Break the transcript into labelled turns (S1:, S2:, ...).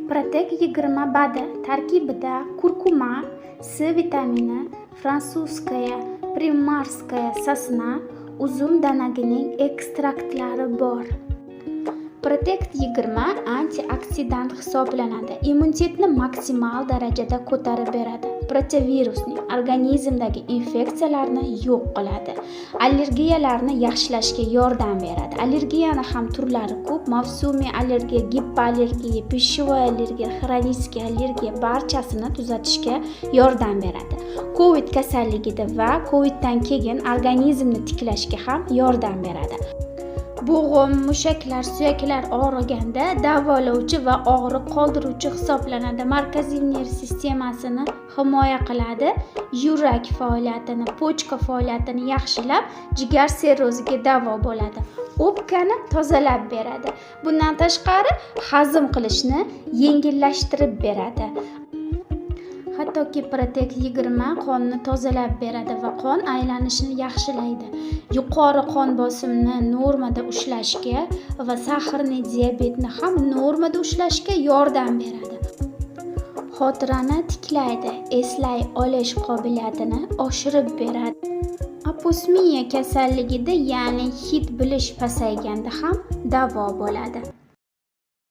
S1: Protek 20 badi tarkibida kurkuma, C vitamini, frantsuzskaya, primarskaya sosna, uzum danagining ekstraktlari bor. Protect 20 antioksidant hisoblanadi. Immunitetni maksimal darajada ko'tarib beradi. Protovirusning organizmdagi infeksiyalarni yo'q qiladi. Allergiyalarni yaxshilashga yordam beradi. Allergiyani ham turlari ko'p. Mavsumiy allergiya, gipoallergiya, pishvoy allergiya, xronический allergiya barchasini tuzatishga yordam beradi. COVID kasalligida va COVIDdan keyin organizmni tiklashga ham yordam beradi. Bo'g'im, mushaklar, suyaklar og'riganda davolovchi va og'riq qoldiruvchi hisoblanadi. Markaziy nerv sistemasini himoya qiladi, yurak faoliyatini, pochka faoliyatini yaxshilab, jigar sirroziga davo bo'ladi. O'pkani tozalab beradi. Bundan tashqari hazm qilishni yengillashtirib beradi. Hattoki Protek 20 qonni tozalab beradi va qon aylanishini yaxshilaydi. Yuqori qon bosimini normada ushlashga va sahrli diabetni ham normada ushlashga yordam beradi. Xotirani tiklaydi, eslay olish qobiliyatini oshirib beradi. Aposmiya kasalligida, ya'ni hid bilish pasayganda ham davo bo'ladi.